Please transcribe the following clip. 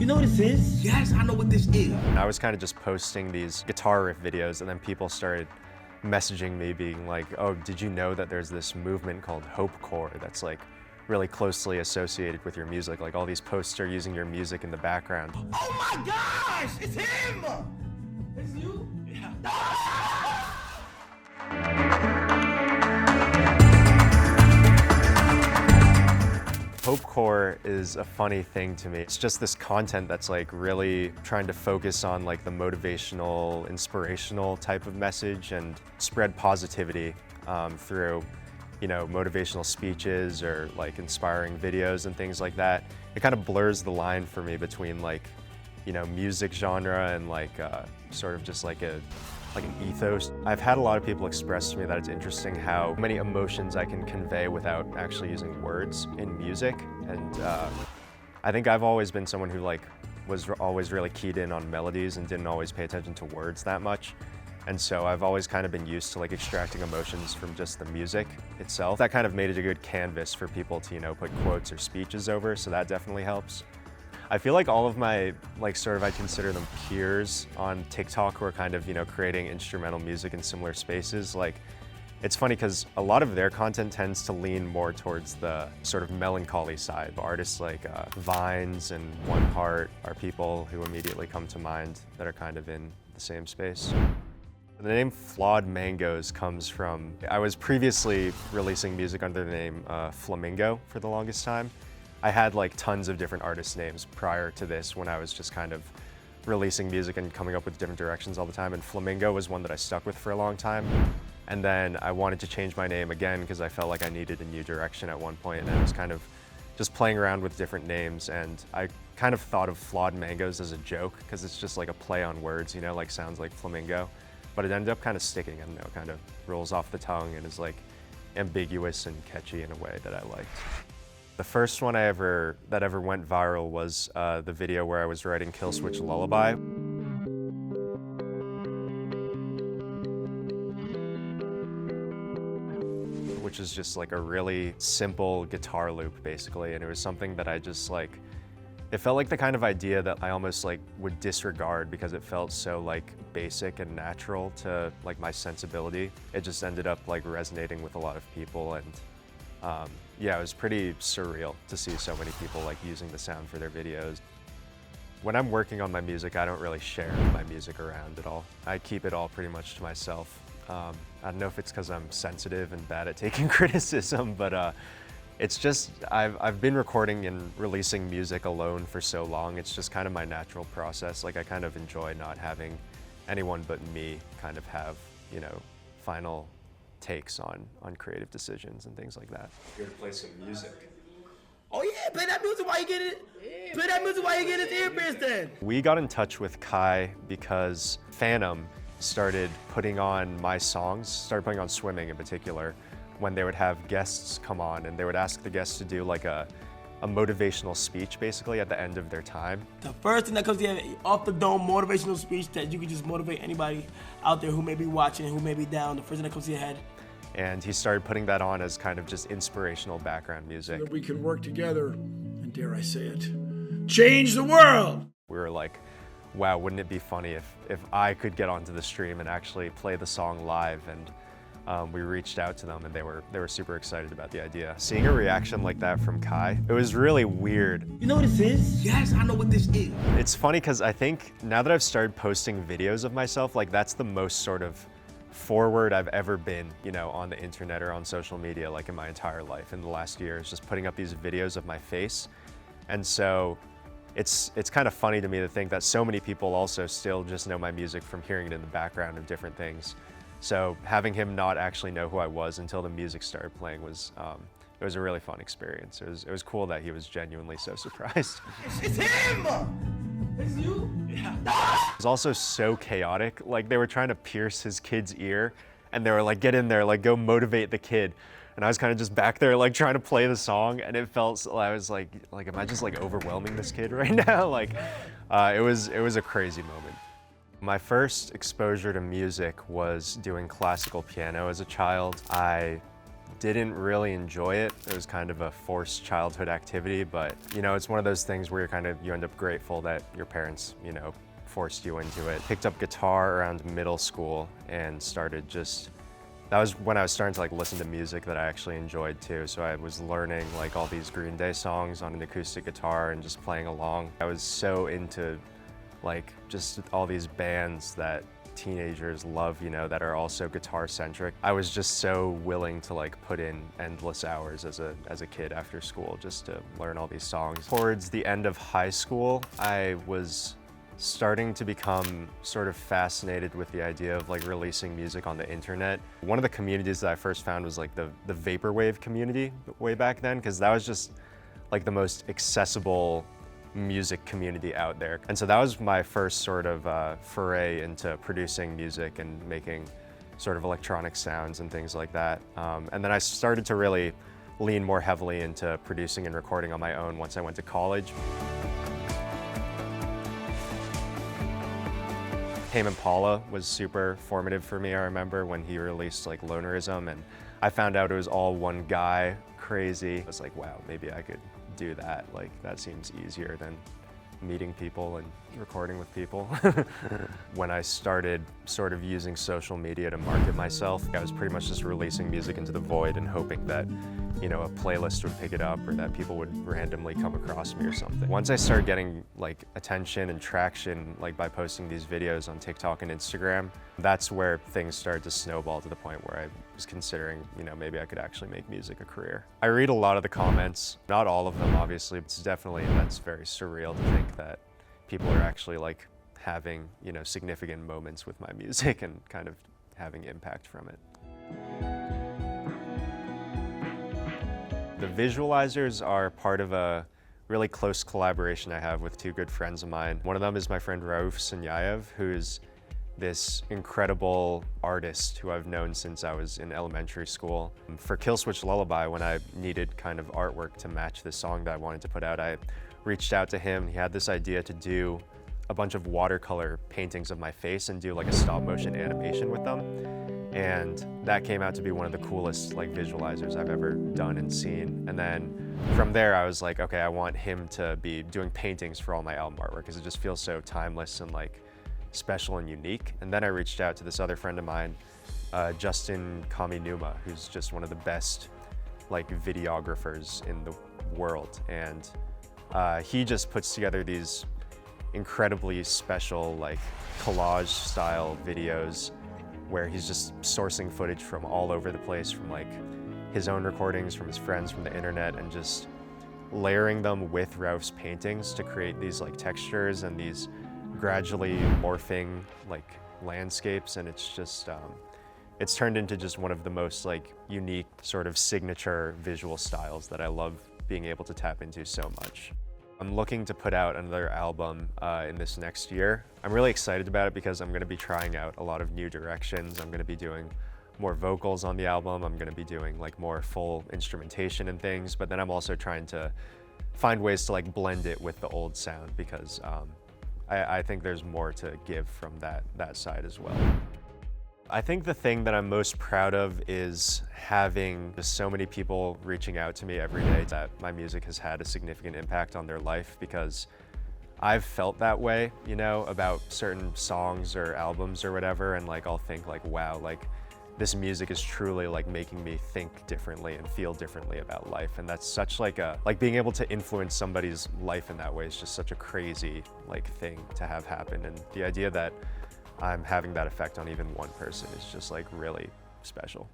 know what this is? Yes, I know what this is. I was kind of just posting these guitar riff videos, and then people started messaging me being like, oh, did you know that there's this movement called Hopecore that's like really closely associated with your music? Like all these posts are using your music in the background. Oh my gosh, it's him! It's you? Yeah. Hopecore is a funny thing to me. It's just this content that's like really trying to focus on like the motivational, inspirational type of message and spread positivity through, you know, motivational speeches or like inspiring videos and things like that. It kind of blurs the line for me between like, you know, music genre and like sort of just like an ethos. I've had a lot of people express to me that it's interesting how many emotions I can convey without actually using words in music. And I think I've always been someone who like was always really keyed in on melodies and didn't always pay attention to words that much. And so I've always kind of been used to like extracting emotions from just the music itself. That kind of made it a good canvas for people to, you know, put quotes or speeches over, so that definitely helps. I feel like all of my, like sort of, I consider them peers on TikTok who are kind of, you know, creating instrumental music in similar spaces. Like, it's funny because a lot of their content tends to lean more towards the sort of melancholy side. Artists like Vines and One Heart are people who immediately come to mind that are kind of in the same space. The name Flawed Mangoes comes from, I was previously releasing music under the name Flamingo for the longest time. I had like tons of different artist names prior to this when I was just kind of releasing music and coming up with different directions all the time, and Flamingo was one that I stuck with for a long time. And then I wanted to change my name again because I felt like I needed a new direction at one point, and I was kind of just playing around with different names, and I kind of thought of Flawed Mangoes as a joke because it's just like a play on words, you know, like sounds like flamingo, but it ended up kind of sticking. I don't know, kind of rolls off the tongue and is like ambiguous and catchy in a way that I liked. The first one that ever went viral was the video where I was writing Kill Switch Lullaby. Which is just like a really simple guitar loop basically, and it was something that I just like, it felt like the kind of idea that I almost like would disregard because it felt so like basic and natural to like my sensibility. It just ended up like resonating with a lot of people, and yeah, it was pretty surreal to see so many people like using the sound for their videos. When I'm working on my music, I don't really share my music around at all. I keep it all pretty much to myself. I don't know if it's because I'm sensitive and bad at taking criticism, but it's just, I've been recording and releasing music alone for so long. It's just kind of my natural process. Like I kind of enjoy not having anyone but me kind of have, you know, final takes on creative decisions and things like that. Here to play some music. Oh yeah, play that music while you get it. Play that music while you get his earpiece then. We got in touch with Kai because Phantom started putting on my songs, started putting on Swimming in particular, when they would have guests come on and they would ask the guests to do like a motivational speech basically at the end of their time. The first thing that comes to your head, off the dome motivational speech that you can just motivate anybody out there who may be watching, who may be down, the first thing that comes to your head. And he started putting that on as kind of just inspirational background music. So that we can work together, and dare I say it, change the world! We were like, wow, wouldn't it be funny if I could get onto the stream and actually play the song live? And we reached out to them and they were super excited about the idea. Seeing a reaction like that from Kai, it was really weird. You know what this is? Yes, I know what this is. It's funny because I think now that I've started posting videos of myself, like that's the most sort of forward I've ever been, you know, on the internet or on social media, like in my entire life. In the last year, is just putting up these videos of my face. And so it's kind of funny to me to think that so many people also still just know my music from hearing it in the background of different things. So having him not actually know who I was until the music started playing was, it was a really fun experience. It was cool that he was genuinely so surprised. It's him! It's you? Yeah. It was also so chaotic. Like they were trying to pierce his kid's ear and they were like, get in there, like go motivate the kid. And I was kind of just back there like trying to play the song, and it felt, I was like, am I just like overwhelming this kid right now? Like, it was a crazy moment. My first exposure to music was doing classical piano as a child. I didn't really enjoy it. It was kind of a forced childhood activity, but you know, it's one of those things where you end up grateful that your parents, you know, forced you into it. Picked up guitar around middle school and started that was when I was starting to like listen to music that I actually enjoyed too. So I was learning like all these Green Day songs on an acoustic guitar and just playing along. I was so into like just all these bands that teenagers love, you know, that are also guitar centric. I was just so willing to like put in endless hours as a kid after school just to learn all these songs. Towards the end of high school, I was starting to become sort of fascinated with the idea of like releasing music on the internet. One of the communities that I first found was like the vaporwave community way back then, because that was just like the most accessible music community out there. And so that was my first sort of foray into producing music and making sort of electronic sounds and things like that. And then I started to really lean more heavily into producing and recording on my own once I went to college. Tame Impala was super formative for me. I remember when he released like Lonerism, and I found out it was all one guy, crazy. I was like, wow, maybe I could do that. Like, that seems easier than meeting people and recording with people. When I started sort of using social media to market myself, I was pretty much just releasing music into the void and hoping that, you know, a playlist would pick it up or that people would randomly come across me or something. Once I started getting like attention and traction, like by posting these videos on TikTok and Instagram, that's where things started to snowball to the point where I was considering, you know, maybe I could actually make music a career. I read a lot of the comments, not all of them, obviously. It's definitely, that's very surreal to think that people are actually like having, you know, significant moments with my music and kind of having impact from it. The visualizers are part of a really close collaboration I have with two good friends of mine. One of them is my friend Rauf Sanyayev, who's this incredible artist who I've known since I was in elementary school. For Kill Switch Lullaby, when I needed kind of artwork to match the song that I wanted to put out, I reached out to him. He had this idea to do a bunch of watercolor paintings of my face and do like a stop motion animation with them. And that came out to be one of the coolest like visualizers I've ever done and seen. And then from there I was like, okay, I want him to be doing paintings for all my album artwork because it just feels so timeless and like special and unique. And then I reached out to this other friend of mine, Justin Kaminuma, who's just one of the best like videographers in the world. And he just puts together these incredibly special like collage style videos where he's just sourcing footage from all over the place, from like his own recordings, from his friends, from the internet, and just layering them with Rauf's paintings to create these like textures and these gradually morphing like landscapes. And it's just, it's turned into just one of the most like unique sort of signature visual styles that I love being able to tap into so much. I'm looking to put out another album in this next year. I'm really excited about it because I'm going to be trying out a lot of new directions. I'm going to be doing more vocals on the album. I'm going to be doing like more full instrumentation and things, but then I'm also trying to find ways to like blend it with the old sound because I think there's more to give from that side as well. I think the thing that I'm most proud of is having just so many people reaching out to me every day that my music has had a significant impact on their life, because I've felt that way, you know, about certain songs or albums or whatever, and like I'll think like, wow, like this music is truly like making me think differently and feel differently about life. And that's such like being able to influence somebody's life in that way is just such a crazy like thing to have happen. And the idea that I'm having that effect on even one person is just like really special.